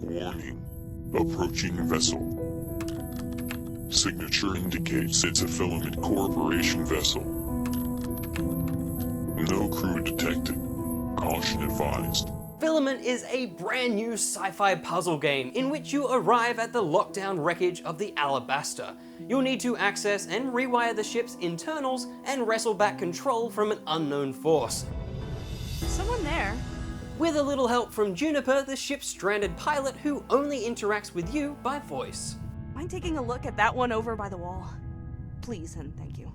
Warning. Approaching vessel. Signature indicates it's a Filament Corporation vessel. No crew detected. Caution advised. Filament is a brand new sci-fi puzzle game in which you arrive at the lockdown wreckage of the Alabaster. You'll need to access and rewire the ship's internals and wrestle back control from an unknown force. Someone there. With a little help from Juniper, the ship's stranded pilot who only interacts with you by voice. Mind taking a look at that one over by the wall? Please and thank you.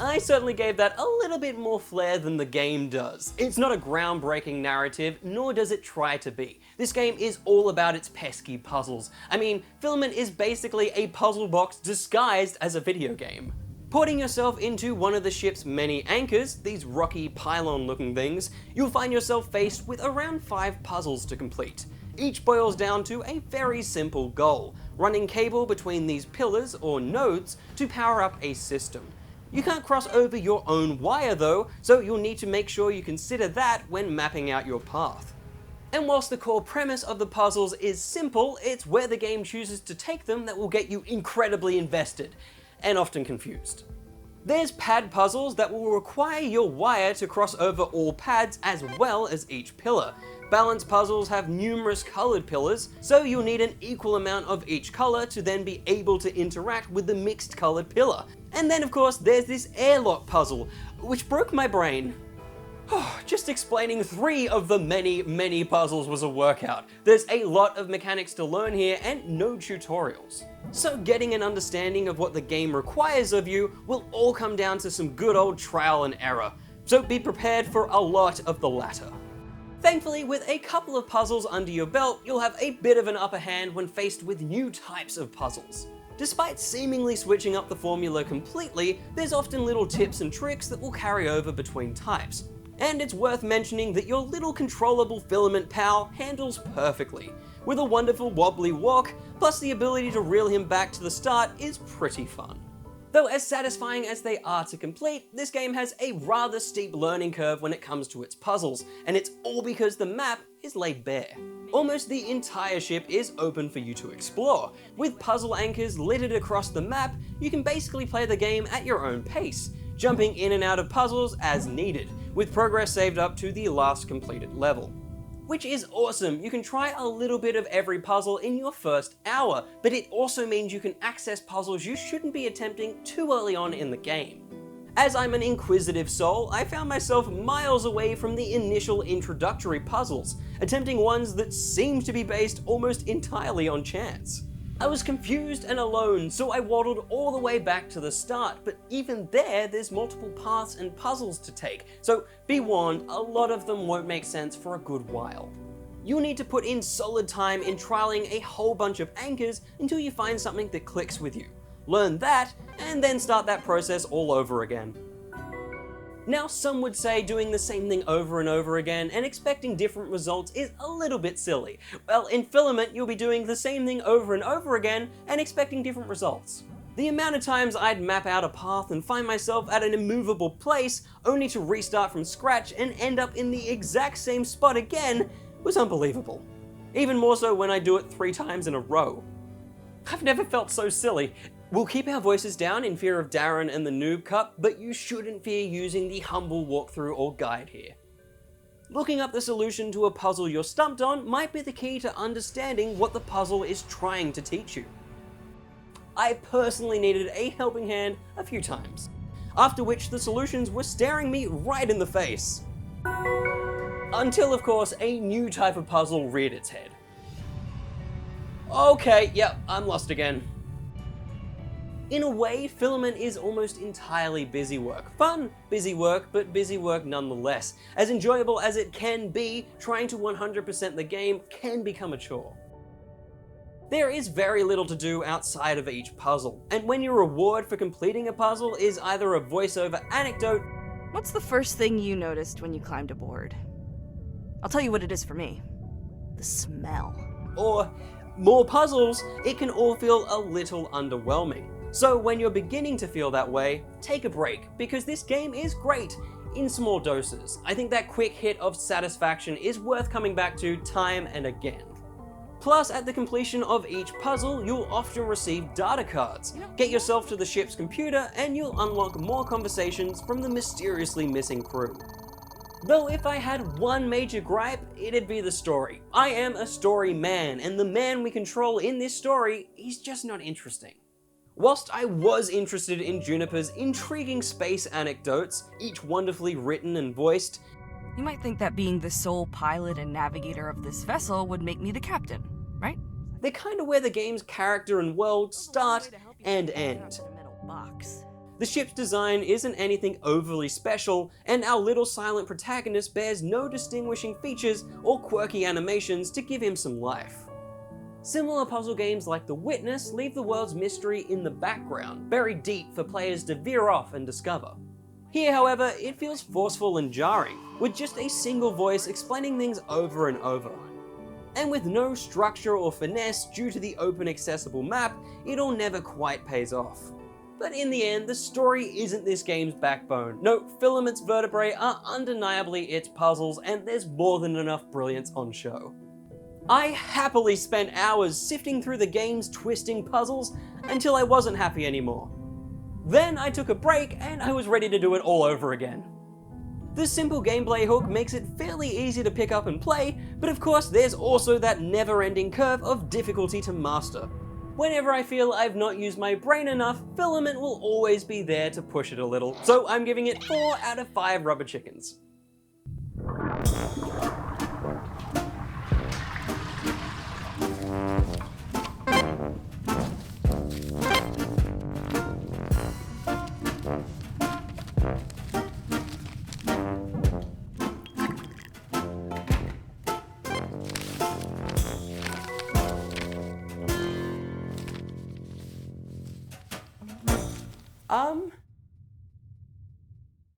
I certainly gave that a little bit more flair than the game does. It's not a groundbreaking narrative, nor does it try to be. This game is all about its pesky puzzles. I mean, Filament is basically a puzzle box disguised as a video game. Porting yourself into one of the ship's many anchors, these rocky pylon-looking things, you'll find yourself faced with around 5 puzzles to complete. Each boils down to a very simple goal: running cable between these pillars or nodes to power up a system. You can't cross over your own wire though, so you'll need to make sure you consider that when mapping out your path. And whilst the core premise of the puzzles is simple, it's where the game chooses to take them that will get you incredibly invested, and often confused. There's pad puzzles that will require your wire to cross over all pads as well as each pillar. Balance puzzles have numerous colored pillars, so you'll need an equal amount of each color to then be able to interact with the mixed colored pillar. And then of course there's this airlock puzzle, which broke my brain. Just explaining 3 of the many puzzles was a workout. There's a lot of mechanics to learn here and no tutorials. So getting an understanding of what the game requires of you will all come down to some good old trial and error. So be prepared for a lot of the latter. Thankfully, with a couple of puzzles under your belt, you'll have a bit of an upper hand when faced with new types of puzzles. Despite seemingly switching up the formula completely, there's often little tips and tricks that will carry over between types. And it's worth mentioning that your little controllable Filament pal handles perfectly. With a wonderful wobbly walk, plus the ability to reel him back to the start is pretty fun. Though as satisfying as they are to complete, this game has a rather steep learning curve when it comes to its puzzles, and it's all because the map is laid bare. Almost the entire ship is open for you to explore. With puzzle anchors littered across the map, you can basically play the game at your own pace, jumping in and out of puzzles as needed, with progress saved up to the last completed level. Which is awesome. You can try a little bit of every puzzle in your first hour, but it also means you can access puzzles you shouldn't be attempting too early on in the game. As I'm an inquisitive soul, I found myself miles away from the initial introductory puzzles, attempting ones that seemed to be based almost entirely on chance. I was confused and alone, so I waddled all the way back to the start, but even there's multiple paths and puzzles to take, so be warned, a lot of them won't make sense for a good while. You'll need to put in solid time in trialing a whole bunch of anchors until you find something that clicks with you. Learn that, and then start that process all over again. Now, some would say doing the same thing over and over again and expecting different results is a little bit silly. Well, in Filament, you'll be doing the same thing over and over again and expecting different results. The amount of times I'd map out a path and find myself at an immovable place only to restart from scratch and end up in the exact same spot again was unbelievable. Even more so when I do it 3 times in a row. I've never felt so silly. We'll keep our voices down in fear of Darren and the Noob Cup, but you shouldn't fear using the humble walkthrough or guide here. Looking up the solution to a puzzle you're stumped on might be the key to understanding what the puzzle is trying to teach you. I personally needed a helping hand a few times, after which the solutions were staring me right in the face. Until, of course, a new type of puzzle reared its head. Okay, yep, I'm lost again. In a way, Filament is almost entirely busy work. Fun, busy work, but busy work nonetheless. As enjoyable as it can be, trying to 100% the game can become a chore. There is very little to do outside of each puzzle, and when your reward for completing a puzzle is either a voiceover anecdote. What's the first thing you noticed when you climbed aboard? I'll tell you what it is for me. The smell. Or more puzzles, it can all feel a little underwhelming. So when you're beginning to feel that way, take a break, because this game is great in small doses. I think that quick hit of satisfaction is worth coming back to time and again. Plus, at the completion of each puzzle, you'll often receive data cards. Get yourself to the ship's computer and you'll unlock more conversations from the mysteriously missing crew. Though if I had one major gripe, it'd be the story. I am a story man, and the man we control in this story, he's just not interesting. Whilst I was interested in Juniper's intriguing space anecdotes, each wonderfully written and voiced, You might think that being the sole pilot and navigator of this vessel would make me the captain, right? they're kinda where the game's character and world start and end. Box. The ship's design isn't anything overly special, and our little silent protagonist bears no distinguishing features or quirky animations to give him some life. Similar puzzle games like The Witness leave the world's mystery in the background, buried deep for players to veer off and discover. Here, however, it feels forceful and jarring, with just a single voice explaining things over and over. And with no structure or finesse due to the open accessible map, it all never quite pays off. But in the end, the story isn't this game's backbone. No, Filament's vertebrae are undeniably its puzzles, and there's more than enough brilliance on show. I happily spent hours sifting through the game's twisting puzzles until I wasn't happy anymore. Then I took a break and I was ready to do it all over again. The simple gameplay hook makes it fairly easy to pick up and play, but of course there's also that never-ending curve of difficulty to master. Whenever I feel I've not used my brain enough, Filament will always be there to push it a little, so I'm giving it 4 out of 5 rubber chickens.